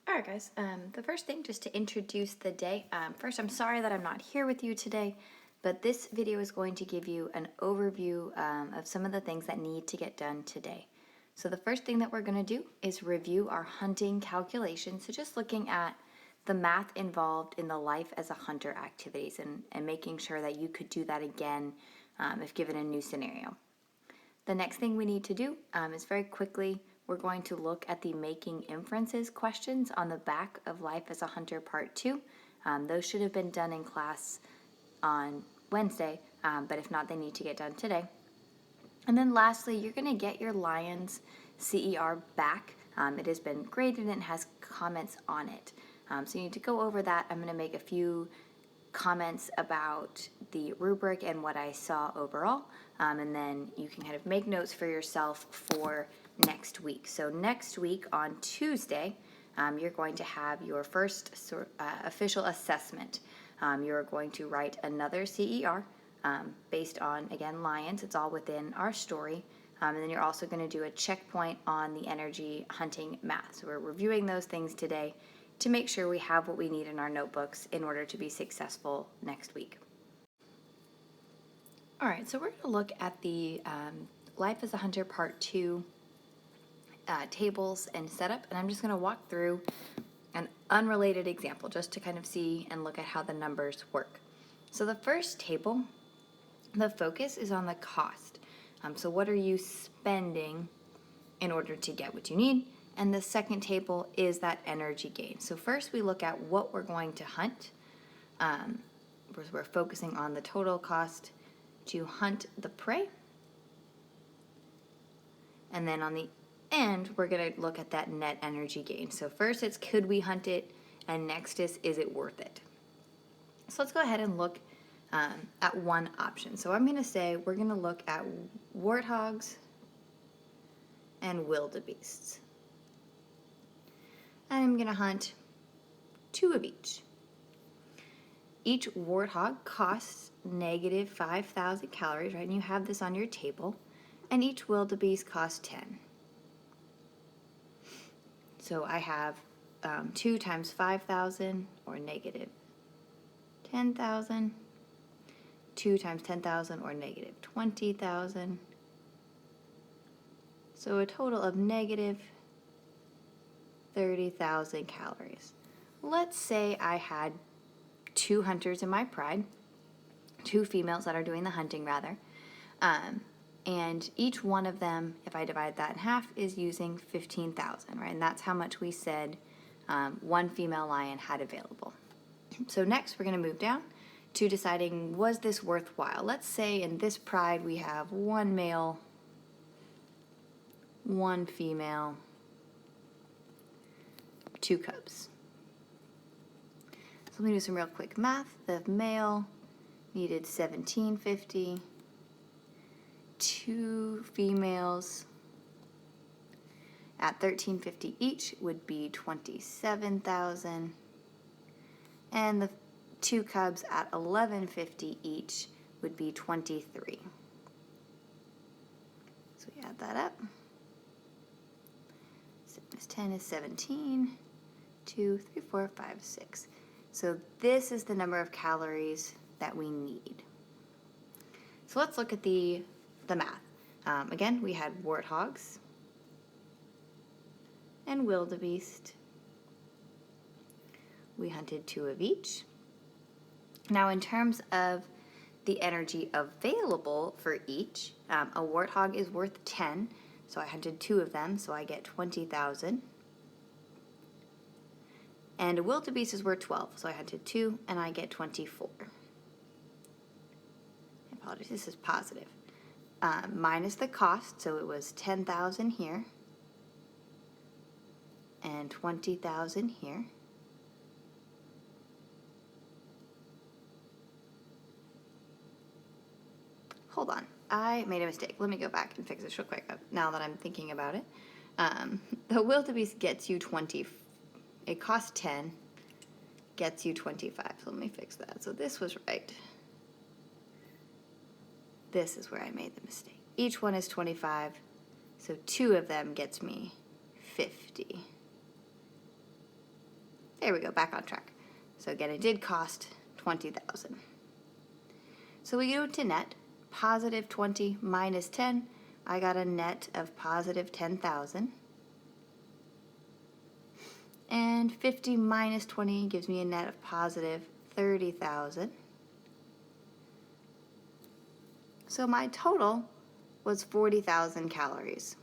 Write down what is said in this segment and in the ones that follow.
Alright guys, the first thing just to introduce the day. First, I'm sorry that I'm not here with you today, but this video is going to give you an overview of some of the things that need to get done today. So the first thing that we're going to do is review our hunting calculations. So just looking at the math involved in the life as a hunter activities and making sure that you could do that again if given a new scenario. The next thing we need to do is very quickly, we're going to look at the making inferences questions on the back of Life as a Hunter Part 2. Those should have been done in class on Wednesday, but if not, they need to get done today. And then lastly, you're going to get your Lions CER back. It has been graded and has comments on it. So you need to go over that. I'm going to make a few comments about the rubric and what I saw overall, and then you can kind of make notes for yourself for next week. So next week on Tuesday, you're going to have your first official assessment. You're going to write another CER based on, again, Lions. It's all within our story. And then you're also going to do a checkpoint on the energy hunting math. So we're reviewing those things today to make sure we have what we need in our notebooks in order to be successful next week. All right, so we're going to look at the Life as a Hunter Part 2 tables and setup, and I'm just going to walk through an unrelated example just to kind of see and look at how the numbers work. So the first table, the focus is on the cost. So what are you spending in order to get what you need? And the second table is that energy gain. So first we look at what we're going to hunt. We're focusing on the total cost to hunt the prey. And then on the end, we're going to look at that net energy gain. So first it's could we hunt it, and next is it worth it? So let's go ahead and look at one option. So I'm going to say we're going to look at warthogs and wildebeests. I'm going to hunt 2 of each. Each warthog costs negative 5,000 calories, right? And you have this on your table. And each wildebeest costs 10. So I have 2 times 5,000, or negative 10,000. 2 times 10,000, or negative 20,000. So a total of negative 30,000 calories. Let's say I had 2 hunters in my pride, 2 females that are doing the hunting rather, and each one of them, if I divide that in half, is using 15,000, right? And that's how much we said one female lion had available. So next we're going to move down to deciding, was this worthwhile? Let's say in this pride we have 1 male, 1 female, 2 cubs. So let me do some real quick math. The male needed 1750. 2 females at 1350 each would be 27,000. And the 2 cubs at 1150 each would be 23. So we add that up. 7 is 10 is 17. 2, 3, 4, 5, 6. So this is the number of calories that we need. So let's look at the math. Again, we had warthogs and wildebeest. We hunted 2 of each. Now in terms of the energy available for each, a warthog is worth 10, so I hunted 2 of them, so I get 20,000. And a wildebeest is worth 12, so I hunted 2 and I get 24. I apologize, this is positive. Minus the cost, so it was 10,000 here and 20,000 here. Hold on, I made a mistake. Let me go back and fix this real quick now that I'm thinking about it. The wildebeest gets you 20. It costs 10, gets you 25. So let me fix that. So this was right. This is where I made the mistake. Each one is 25, so 2 of them gets me 50. There we go, back on track. So again, it did cost $20,000. So we go to net, positive 20 minus 10. I got a net of positive 10,000. And 50 minus 20 gives me a net of positive 30,000. So my total was 40,000 calories.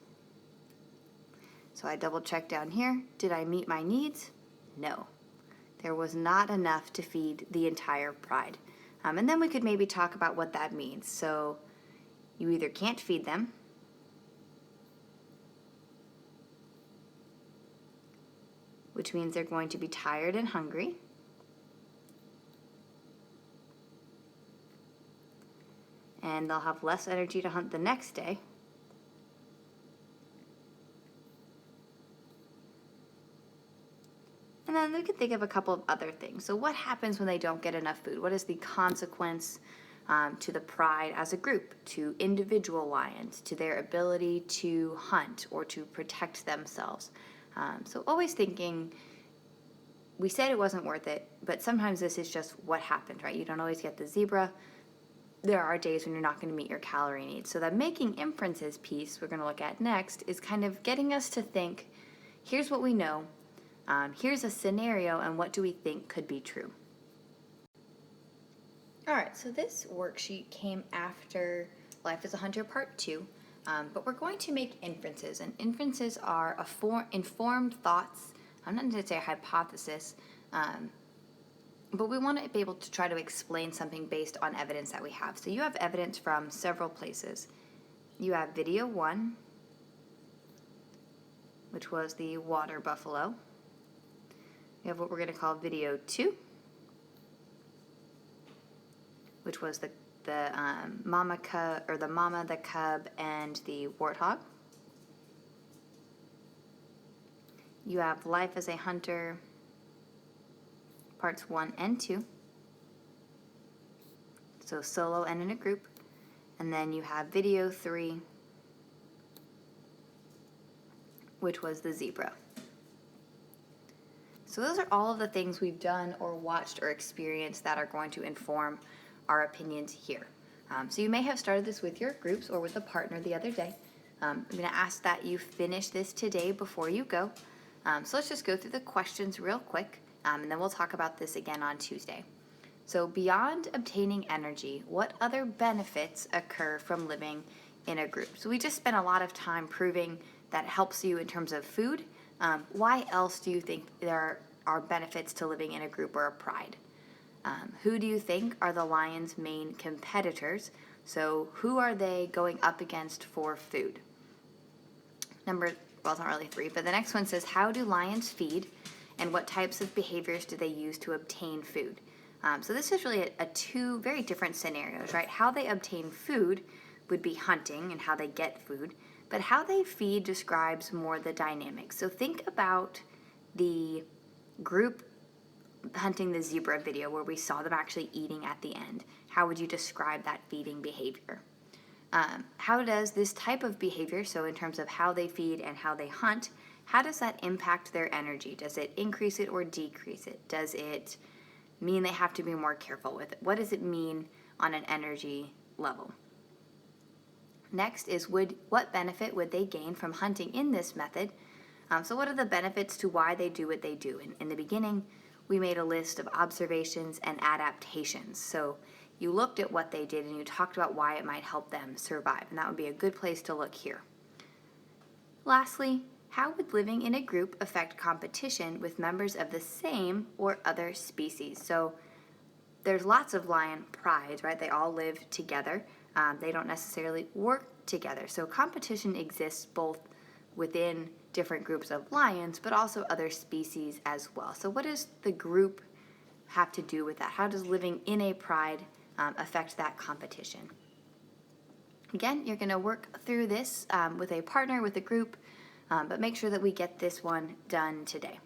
So I double checked down here. Did I meet my needs? No. There was not enough to feed the entire pride. And then we could maybe talk about what that means. So you either can't feed them, which means they're going to be tired and hungry. And they'll have less energy to hunt the next day. And then we could think of a couple of other things. So what happens when they don't get enough food? What is the consequence to the pride as a group, to individual lions, to their ability to hunt or to protect themselves? So always thinking, we said it wasn't worth it, but sometimes this is just what happened, right? You don't always get the zebra. There are days when you're not going to meet your calorie needs. So that making inferences piece we're going to look at next is kind of getting us to think, here's what we know. Here's a scenario, and what do we think could be true? All right, so this worksheet came after Life as a Hunter Part 2, but we're going to make inferences, and inferences are informed thoughts. I'm not going to say a hypothesis, but we want to be able to try to explain something based on evidence that we have. So you have evidence from several places. You have video 1, which was the water buffalo. We have what we're going to call video 2, which was the mama cub, or the mama, the cub, and the warthog. You have Life as a Hunter, parts 1 and 2. So solo and in a group. And then you have video 3, which was the zebra. So those are all of the things we've done or watched or experienced that are going to inform our opinions here. So you may have started this with your groups or with a partner the other day. I'm going to ask that you finish this today before you go. So let's just go through the questions real quick, and then we'll talk about this again on Tuesday. So beyond obtaining energy, what other benefits occur from living in a group? So we just spent a lot of time proving that helps you in terms of food. Why else do you think there are benefits to living in a group or a pride? Who do you think are the lions' main competitors? So who are they going up against for food? Well, it's not really 3, but the next one says, how do lions feed, and what types of behaviors do they use to obtain food? So this is really a 2 very different scenarios, right? How they obtain food would be hunting and how they get food, but how they feed describes more the dynamics. So think about the group hunting the zebra video where we saw them actually eating at the end. How would you describe that feeding behavior? How does this type of behavior, so in terms of how they feed and how they hunt, how does that impact their energy? Does it increase it or decrease it? Does it mean they have to be more careful with it? What does it mean on an energy level? Next is, what benefit would they gain from hunting in this method? So what are the benefits to why they do what they do? In the beginning, we made a list of observations and adaptations. So you looked at what they did and you talked about why it might help them survive. And that would be a good place to look here. Lastly, how would living in a group affect competition with members of the same or other species? So there's lots of lion prides, right? They all live together. They don't necessarily work together. So competition exists both within different groups of lions, but also other species as well. So what does the group have to do with that? How does living in a pride affect that competition? Again, you're going to work through this with a partner, with a group, but make sure that we get this one done today.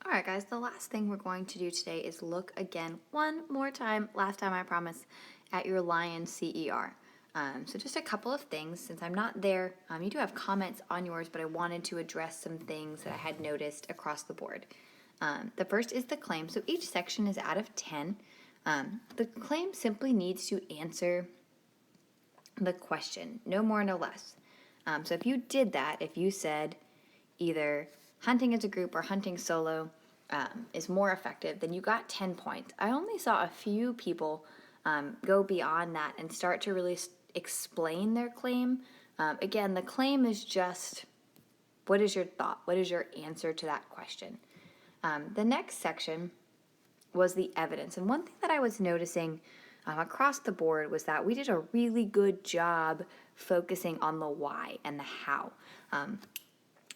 All right, guys, the last thing we're going to do today is look again one more time, last time I promise, at your lion CER. So just a couple of things. Since I'm not there, you do have comments on yours, but I wanted to address some things that I had noticed across the board. The first is the claim. So each section is out of 10. The claim simply needs to answer the question, no more, no less. So if you did that, if you said either hunting as a group or hunting solo is more effective, then you got 10 points. I only saw a few people go beyond that and start to really explain their claim. Again, the claim is just, what is your thought? What is your answer to that question? The next section was the evidence. And one thing that I was noticing across the board was that we did a really good job focusing on the why and the how.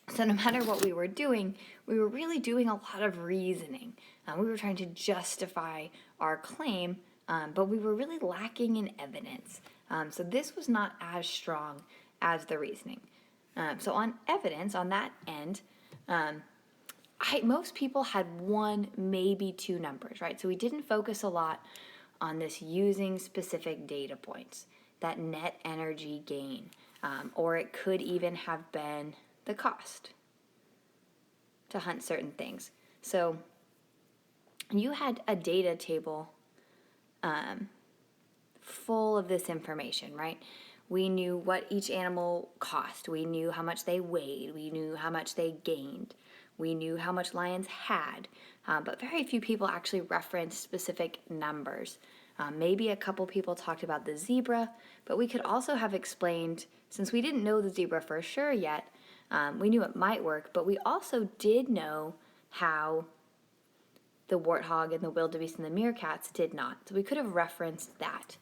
So no matter what we were doing, we were really doing a lot of reasoning. We were trying to justify our claim, but we were really lacking in evidence. So this was not as strong as the reasoning. So on evidence, on that end, most people had one, maybe two numbers, right? So we didn't focus a lot on this using specific data points, that net energy gain, or it could even have been the cost to hunt certain things. So you had a data table full of this information, right? We knew what each animal cost. We knew how much they weighed. We knew how much they gained. We knew how much lions had, but very few people actually referenced specific numbers. Maybe a couple people talked about the zebra, but we could also have explained, since we didn't know the zebra for sure yet, we knew it might work, but we also did know how the warthog and the wildebeest and the meerkats did not. So we could have referenced that.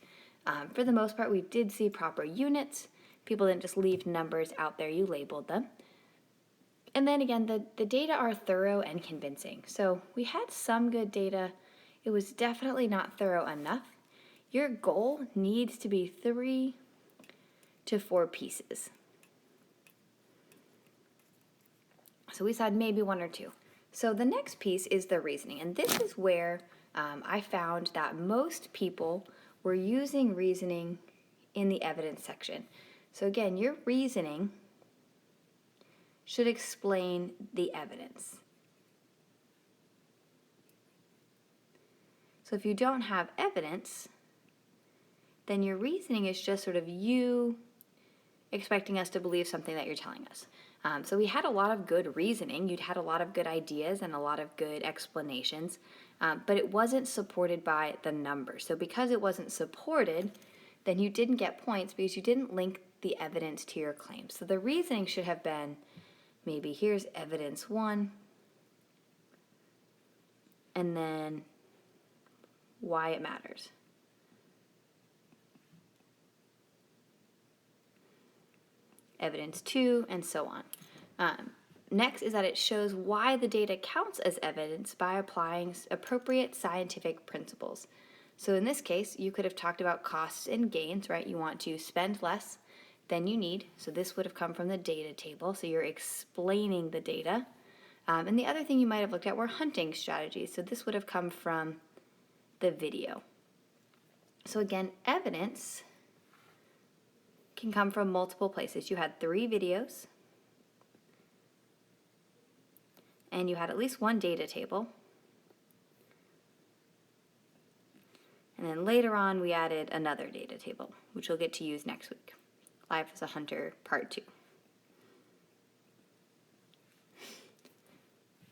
For the most part, we did see proper units. People didn't just leave numbers out there, you labeled them. And then again, the data are thorough and convincing. So we had some good data. It was definitely not thorough enough. Your goal needs to be 3 to 4 pieces. So we said maybe 1 or 2. So the next piece is the reasoning. And this is where I found that most people were using reasoning in the evidence section. So again, your reasoning should explain the evidence. So if you don't have evidence, then your reasoning is just sort of you expecting us to believe something that you're telling us. So we had a lot of good reasoning. You'd had a lot of good ideas and a lot of good explanations, but it wasn't supported by the numbers. So because it wasn't supported, then you didn't get points because you didn't link the evidence to your claim. So the reasoning should have been, maybe here's evidence 1, and then why it matters. Evidence 2, and so on. Next is that it shows why the data counts as evidence by applying appropriate scientific principles. So in this case, you could have talked about costs and gains, right? You want to spend less than you need. So this would have come from the data table. So you're explaining the data. And the other thing you might have looked at were hunting strategies. So this would have come from the video. So again, evidence can come from multiple places. You had 3 videos, and you had at least 1 data table. And then later on, we added another data table, which we'll get to use next week. Life as a Hunter, Part 2.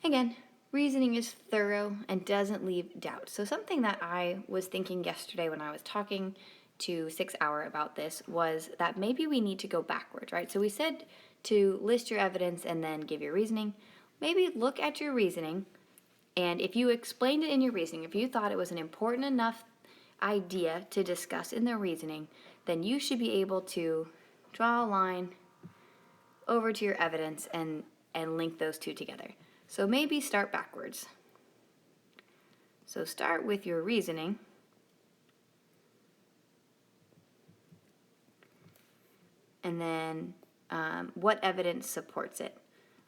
Again, reasoning is thorough and doesn't leave doubt. So something that I was thinking yesterday when I was talking to 6 Hour about this was that maybe we need to go backwards, right? So we said to list your evidence and then give your reasoning. Maybe look at your reasoning, and if you explained it in your reasoning, if you thought it was an important enough idea to discuss in the reasoning, then you should be able to draw a line over to your evidence and link those two together. So maybe start backwards. So start with your reasoning. And then what evidence supports it?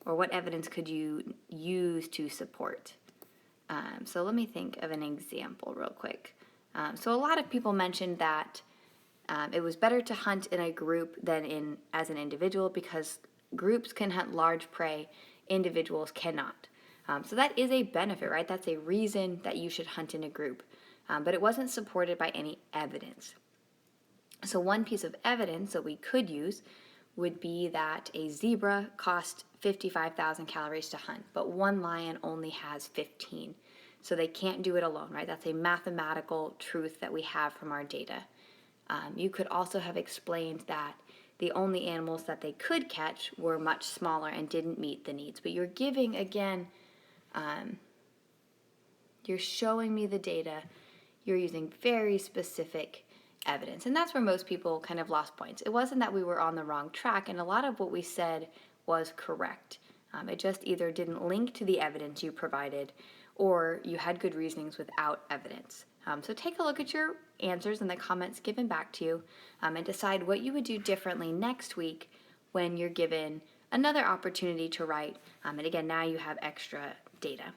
Or what evidence could you use to support? So let me think of an example real quick. So a lot of people mentioned that It was better to hunt in a group than as an individual because groups can hunt large prey, individuals cannot. So that is a benefit, right? That's a reason that you should hunt in a group. But it wasn't supported by any evidence. So one piece of evidence that we could use would be that a zebra costs 55,000 calories to hunt, but one lion only has 15. So they can't do it alone, right? That's a mathematical truth that we have from our data. You could also have explained that the only animals that they could catch were much smaller and didn't meet the needs. But you're giving, again, you're showing me the data. You're using very specific evidence. And that's where most people kind of lost points. It wasn't that we were on the wrong track, and a lot of what we said was correct. It just either didn't link to the evidence you provided, or you had good reasonings without evidence. So take a look at your answers and the comments given back to you, and decide what you would do differently next week when you're given another opportunity to write. And again, now you have extra data.